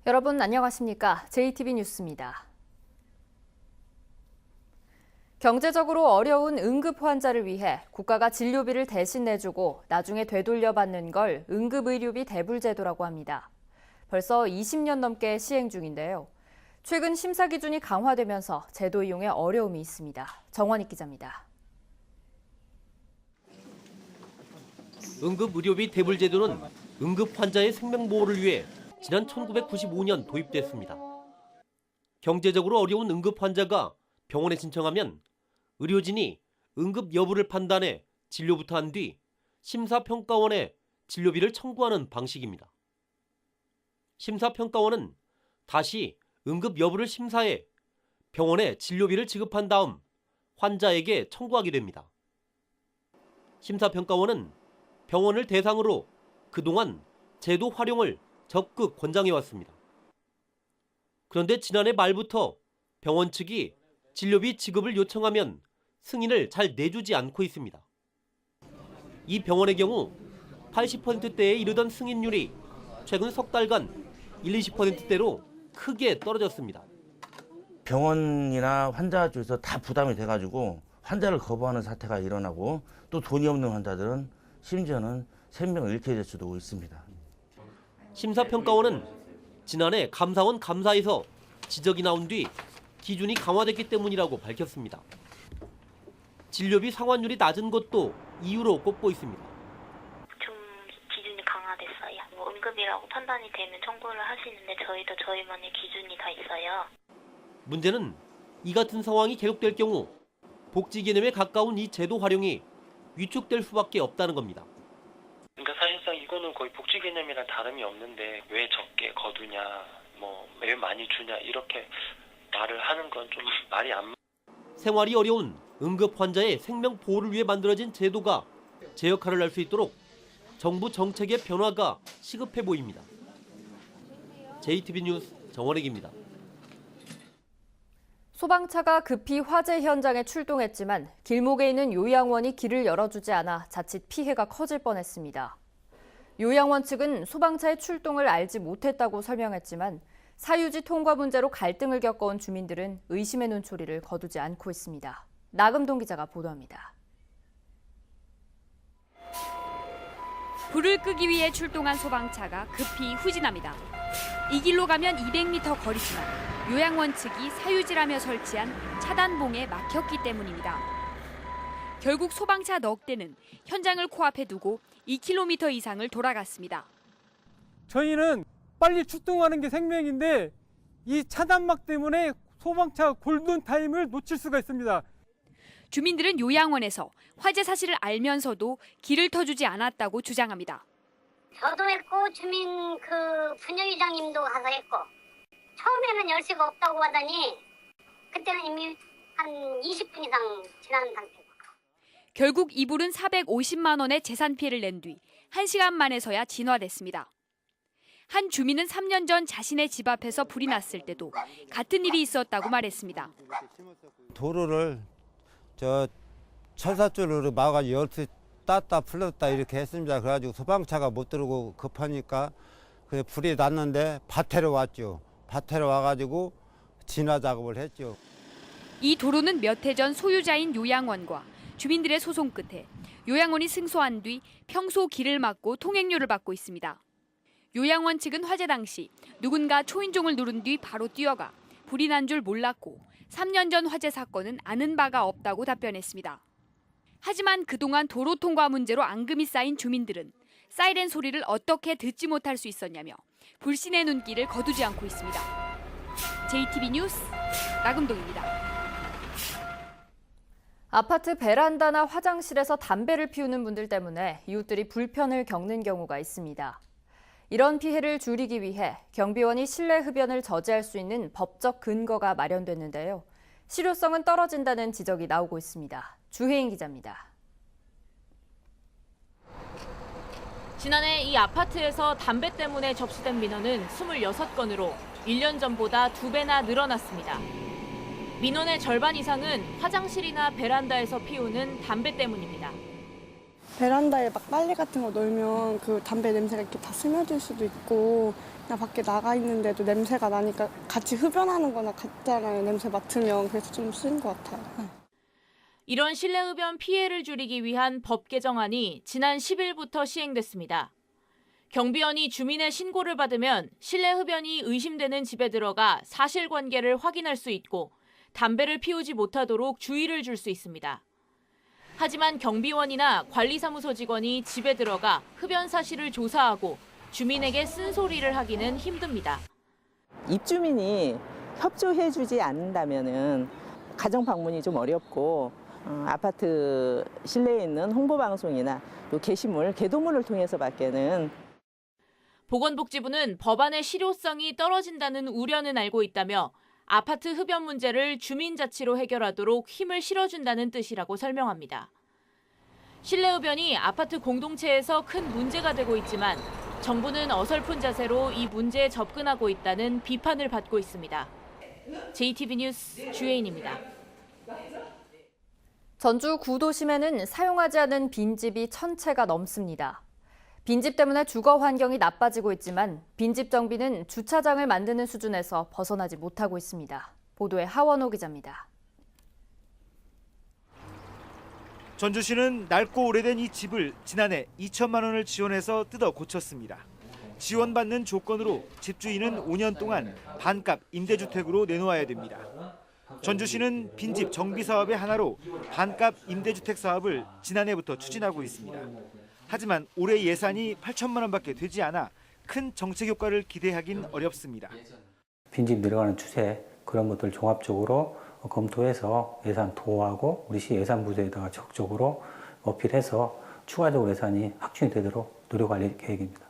여러분 안녕하십니까? JTB 뉴스입니다. 경제적으로 어려운 응급 환자를 위해 국가가 진료비를 대신 내주고 나중에 되돌려받는 걸 응급의료비 대불제도라고 합니다. 벌써 20년 넘게 시행 중인데요. 최근 심사 기준이 강화되면서 제도 이용에 어려움이 있습니다. 정원익 기자입니다. 응급의료비 대불제도는 응급 환자의 생명보호를 위해 지난 1995년 도입됐습니다. 경제적으로 어려운 응급 환자가 병원에 신청하면 의료진이 응급 여부를 판단해 진료부터 한 뒤 심사평가원에 진료비를 청구하는 방식입니다. 심사평가원은 다시 응급 여부를 심사해 병원에 진료비를 지급한 다음 환자에게 청구하게 됩니다. 심사평가원은 병원을 대상으로 그동안 제도 활용을 적극 권장해왔습니다. 그런데 지난해 말부터 병원 측이 진료비 지급을 요청하면 승인을 잘 내주지 않고 있습니다. 이 병원의 경우 80%대에 이르던 승인율이 최근 석 달간 20%대로 크게 떨어졌습니다. 병원이나 환자 쪽에서 다 부담이 돼가지고 환자를 거부하는 사태가 일어나고 또 돈이 없는 환자들은 심지어는 생명을 잃게 될 수도 있습니다. 심사평가원은 지난해 감사원 감사에서 지적이 나온 뒤 기준이 강화됐기 때문이라고 밝혔습니다. 진료비 상환율이 낮은 것도 이유로 꼽고 있습니다. 좀 기준이 강화됐어요. 응급이라고 판단이 되면 청구를 하시는데 저희도 저희만의 기준이 다 있어요. 문제는 이 같은 상황이 계속될 경우 복지 개념에 가까운 이 제도 활용이 위축될 수밖에 없다는 겁니다. 그러니까 사실상 이거는 거의 복지 개념이랑 다름이 없는데 왜 적게 거두냐, 왜 많이 주냐 이렇게 말을 하는 건 좀 말이 안. 생활이 어려운 응급 환자의 생명 보호를 위해 만들어진 제도가 제 역할을 할 수 있도록 정부 정책의 변화가 시급해 보입니다. JTB 뉴스 정원익입니다. 소방차가 급히 화재 현장에 출동했지만 길목에 있는 요양원이 길을 열어주지 않아 자칫 피해가 커질 뻔했습니다. 요양원 측은 소방차의 출동을 알지 못했다고 설명했지만 사유지 통과 문제로 갈등을 겪어온 주민들은 의심의 눈초리를 거두지 않고 있습니다. 나금동 기자가 보도합니다. 불을 끄기 위해 출동한 소방차가 급히 후진합니다. 이 길로 가면 200m 거리지만 요양원 측이 사유지라며 설치한 차단봉에 막혔기 때문입니다. 결국 소방차 넉 대는 현장을 코앞에 두고 2km 이상을 돌아갔습니다. 저희는 빨리 출동하는 게 생명인데 이 차단막 때문에 소방차 골든타임을 놓칠 수가 있습니다. 주민들은 요양원에서 화재 사실을 알면서도 길을 터주지 않았다고 주장합니다. 저도 했고 주민 분여위장님도 가서 했고 처음에는 열쇠가 없다고 하더니 그때는 이미 한 20분 이상 지난 상태고. 결국 이 불은 450만 원의 재산 피해를 낸 뒤 1시간 만에서야 진화됐습니다. 한 주민은 3년 전 자신의 집 앞에서 불이 났을 때도 같은 일이 있었다고 말했습니다. 도로를 철사줄로 막아가지고 열쇠 땄다 풀렸다 이렇게 했습니다. 그래가지고 소방차가 못 들어오고 급하니까 불이 났는데 밭에로 왔죠. 밭에로 와가지고 진화 작업을 했죠. 이 도로는 몇 해 전 소유자인 요양원과 주민들의 소송 끝에 요양원이 승소한 뒤 평소 길을 막고 통행료를 받고 있습니다. 요양원 측은 화재 당시 누군가 초인종을 누른 뒤 바로 뛰어가 불이 난 줄 몰랐고 3년 전 화재 사건은 아는 바가 없다고 답변했습니다. 하지만 그동안 도로 통과 문제로 앙금이 쌓인 주민들은 사이렌 소리를 어떻게 듣지 못할 수 있었냐며 불신의 눈길을 거두지 않고 있습니다. JTB 뉴스 나금동입니다. 아파트 베란다나 화장실에서 담배를 피우는 분들 때문에 이웃들이 불편을 겪는 경우가 있습니다. 이런 피해를 줄이기 위해 경비원이 실내 흡연을 저지할 수 있는 법적 근거가 마련됐는데요. 실효성은 떨어진다는 지적이 나오고 있습니다. 주혜인 기자입니다. 지난해 이 아파트에서 담배 때문에 접수된 민원은 26건으로 1년 전보다 2배나 늘어났습니다. 민원의 절반 이상은 화장실이나 베란다에서 피우는 담배 때문입니다. 베란다에 막 빨래 같은 거 널면 그 담배 냄새가 이렇게 다 스며들 수도 있고 그냥 밖에 나가 있는데도 냄새가 나니까 같이 흡연하는 거나 같잖아요. 냄새 맡으면. 그래서 좀 싫은 것 같아요. 이런 실내 흡연 피해를 줄이기 위한 법 개정안이 지난 10일부터 시행됐습니다. 경비원이 주민의 신고를 받으면 실내 흡연이 의심되는 집에 들어가 사실관계를 확인할 수 있고 담배를 피우지 못하도록 주의를 줄 수 있습니다. 하지만 경비원이나 관리사무소 직원이 집에 들어가 흡연 사실을 조사하고 주민에게 쓴소리를 하기는 힘듭니다. 입주민이 협조해주지 않는다면은 가정 방문이 좀 어렵고 아파트 실내에 있는 홍보방송이나 또 게시물, 개도물을 통해서밖에는. 보건복지부는 법안의 실효성이 떨어진다는 우려는 알고 있다며 아파트 흡연 문제를 주민자치로 해결하도록 힘을 실어준다는 뜻이라고 설명합니다. 실내 흡연이 아파트 공동체에서 큰 문제가 되고 있지만 정부는 어설픈 자세로 이 문제에 접근하고 있다는 비판을 받고 있습니다. JTB 뉴스 주혜인입니다. 전주 구도심에는 사용하지 않은 빈집이 1000채가 넘습니다. 빈집 때문에 주거 환경이 나빠지고 있지만 빈집 정비는 주차장을 만드는 수준에서 벗어나지 못하고 있습니다. 보도에 하원호 기자입니다. 전주시는 낡고 오래된 이 집을 지난해 2천만 원을 지원해서 뜯어 고쳤습니다. 지원받는 조건으로 집주인은 5년 동안 반값 임대주택으로 내놓아야 됩니다. 전주시는 빈집 정비 사업의 하나로 반값 임대주택 사업을 지난해부터 추진하고 있습니다. 하지만 올해 예산이 8천만 원밖에 되지 않아 큰 정책 효과를 기대하긴 어렵습니다. 빈집 내려가는 추세 그런 것들 종합적으로 검토해서 예산 도하고 우리 시 예산부에다가 적극적으로 어필해서 추가적으로 예산이 확충이 되도록 노력할 계획입니다.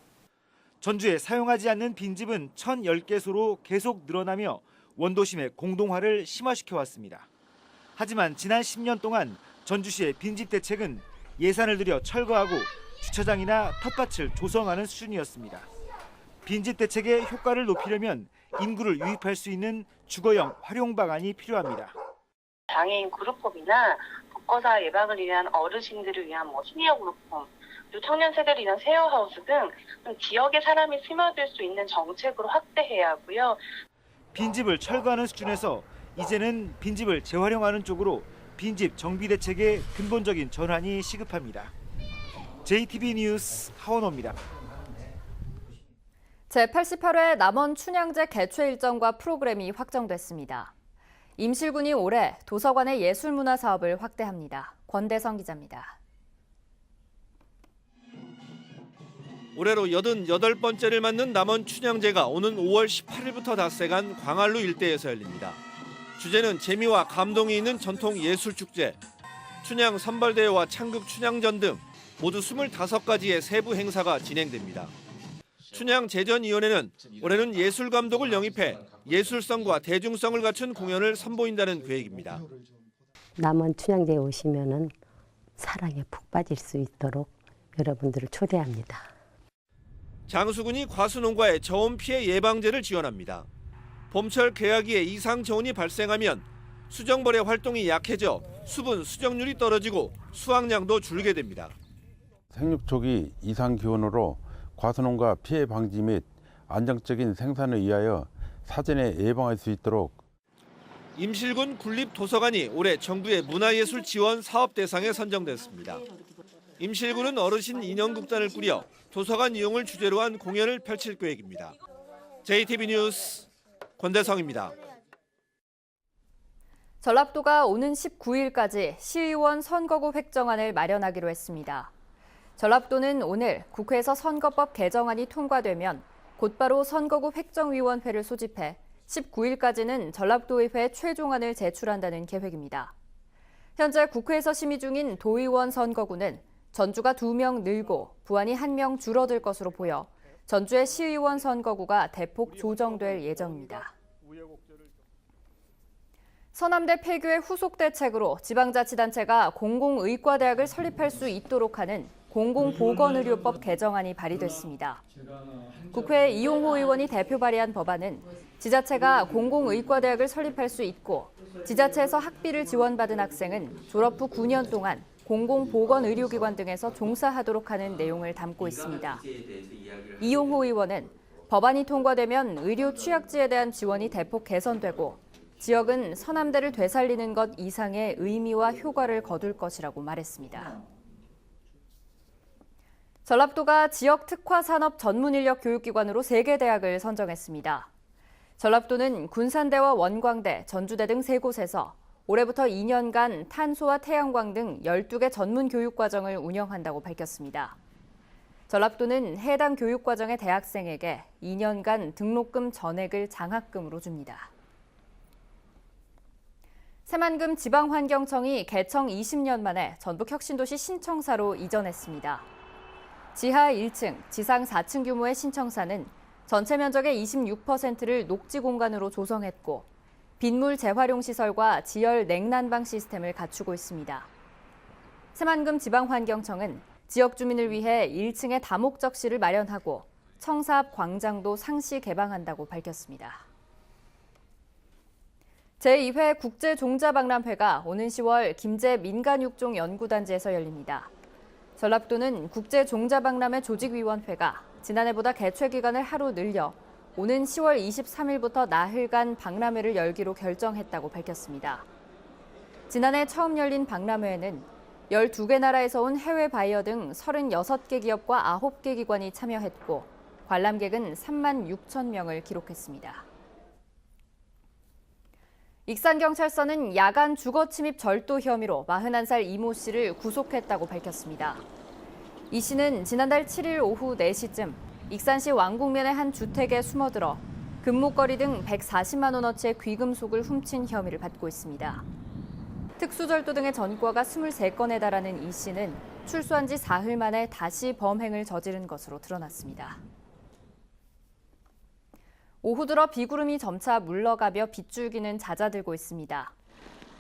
전주에 사용하지 않는 빈집은 1,010개소로 계속 늘어나며 원도심의 공동화를 심화시켜 왔습니다. 하지만 지난 10년 동안 전주시의 빈집 대책은 예산을 들여 철거하고 주차장이나 텃밭을 조성하는 수준이었습니다. 빈집 대책의 효과를 높이려면 인구를 유입할 수 있는 주거형 활용 방안이 필요합니다. 장애인 그룹홈이나 독거사 예방을 위한 어르신들을 위한 시니어 그룹홈, 그리고 청년 세대를 위한 쉐어하우스 등 지역의 사람이 스며들 수 있는 정책으로 확대해야 하고요. 빈집을 철거하는 수준에서 이제는 빈집을 재활용하는 쪽으로 빈집 정비 대책의 근본적인 전환이 시급합니다. JTB 뉴스 하원호입니다. 제88회 남원 춘향제 개최 일정과 프로그램이 확정됐습니다. 임실군이 올해 도서관의 예술문화 사업을 확대합니다. 권대성 기자입니다. 올해로 88번째를 맞는 남원 춘향제가 오는 5월 18일부터 닷새간 광안루 일대에서 열립니다. 주제는 재미와 감동이 있는 전통 예술축제, 춘향 선발대회와 창극 춘향전 등 모두 25가지의 세부 행사가 진행됩니다. 춘향제전위원회는 올해는 예술감독을 영입해 예술성과 대중성을 갖춘 공연을 선보인다는 계획입니다. 남원 춘향제에 오시면은 사랑에 푹 빠질 수 있도록 여러분들을 초대합니다. 장수군이 과수농가의 저온 피해 예방제를 지원합니다. 봄철 개화기에 이상 저온이 발생하면 수정벌의 활동이 약해져 수분 수정률이 떨어지고 수확량도 줄게 됩니다. 생육 초기 이상 기온으로 과수농가 피해 방지 및 안정적인 생산을 위하여 사전에 예방할 수 있도록 임실군 군립도서관이 올해 정부의 문화예술 지원 사업 대상에 선정됐습니다. 임실군은 어르신 인형극단을 꾸려 도서관 이용을 주제로 한 공연을 펼칠 계획입니다. JTB 뉴스 권대성입니다. 전라북도가 오는 19일까지 시의원 선거구 획정안을 마련하기로 했습니다. 전라북도는 오늘 국회에서 선거법 개정안이 통과되면 곧바로 선거구 획정위원회를 소집해 19일까지는 전라북도의회에 최종안을 제출한다는 계획입니다. 현재 국회에서 심의 중인 도의원 선거구는 전주가 2명 늘고 부안이 1명 줄어들 것으로 보여 전주의 시의원 선거구가 대폭 조정될 예정입니다. 서남대 폐교의 후속 대책으로 지방자치단체가 공공의과대학을 설립할 수 있도록 하는 공공보건의료법 개정안이 발의됐습니다. 국회 이용호 의원이 대표 발의한 법안은 지자체가 공공의과대학을 설립할 수 있고 지자체에서 학비를 지원받은 학생은 졸업 후 9년 동안 공공보건의료기관 등에서 종사하도록 하는 내용을 담고 있습니다. 이용호 의원은 법안이 통과되면 의료 취약지에 대한 지원이 대폭 개선되고 지역은 서남대를 되살리는 것 이상의 의미와 효과를 거둘 것이라고 말했습니다. 전라북도가 지역 특화 산업 전문 인력 교육기관으로 3개 대학을 선정했습니다. 전라북도는 군산대와 원광대, 전주대 등 3곳에서 올해부터 2년간 탄소와 태양광 등 12개 전문 교육과정을 운영한다고 밝혔습니다. 전라북도는 해당 교육과정의 대학생에게 2년간 등록금 전액을 장학금으로 줍니다. 새만금 지방환경청이 개청 20년 만에 전북혁신도시 신청사로 이전했습니다. 지하 1층, 지상 4층 규모의 신청사는 전체 면적의 26%를 녹지 공간으로 조성했고 빗물 재활용 시설과 지열 냉난방 시스템을 갖추고 있습니다. 새만금 지방환경청은 지역 주민을 위해 1층에 다목적실을 마련하고 청사 앞 광장도 상시 개방한다고 밝혔습니다. 제2회 국제종자박람회가 오는 10월 김제 민간육종연구단지에서 열립니다. 전라북도는 국제종자박람회 조직위원회가 지난해보다 개최 기간을 하루 늘려 오는 10월 23일부터 나흘간 박람회를 열기로 결정했다고 밝혔습니다. 지난해 처음 열린 박람회에는 12개 나라에서 온 해외 바이어 등 36개 기업과 9개 기관이 참여했고 관람객은 3만 6천 명을 기록했습니다. 익산경찰서는 야간 주거침입 절도 혐의로 41살 이모 씨를 구속했다고 밝혔습니다. 이 씨는 지난달 7일 오후 4시쯤 익산시 왕곡면의 한 주택에 숨어들어 금목걸이 등 140만 원어치의 귀금속을 훔친 혐의를 받고 있습니다. 특수절도 등의 전과가 23건에 달하는 이 씨는 출소한 지 사흘 만에 다시 범행을 저지른 것으로 드러났습니다. 오후 들어 비구름이 점차 물러가며 빗줄기는 잦아들고 있습니다.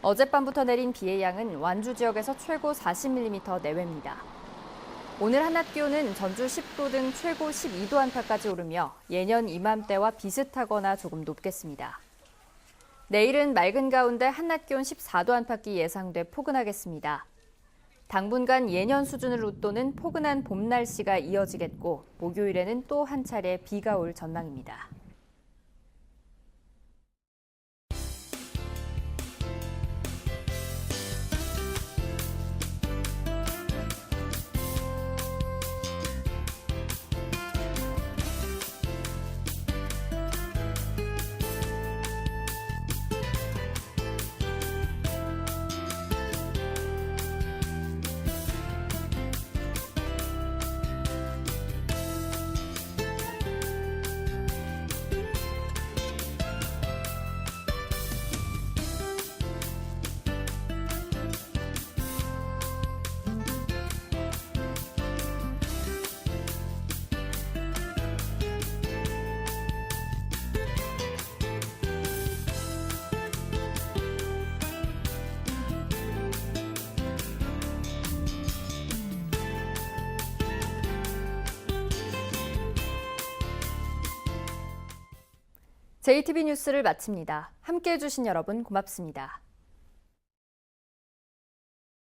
어젯밤부터 내린 비의 양은 완주 지역에서 최고 40mm 내외입니다. 오늘 한낮 기온은 전주 10도 등 최고 12도 안팎까지 오르며 예년 이맘때와 비슷하거나 조금 높겠습니다. 내일은 맑은 가운데 한낮 기온 14도 안팎이 예상돼 포근하겠습니다. 당분간 예년 수준을 웃도는 포근한 봄 날씨가 이어지겠고 목요일에는 또 한 차례 비가 올 전망입니다. JTB 뉴스를 마칩니다. 함께해 주신 여러분 고맙습니다.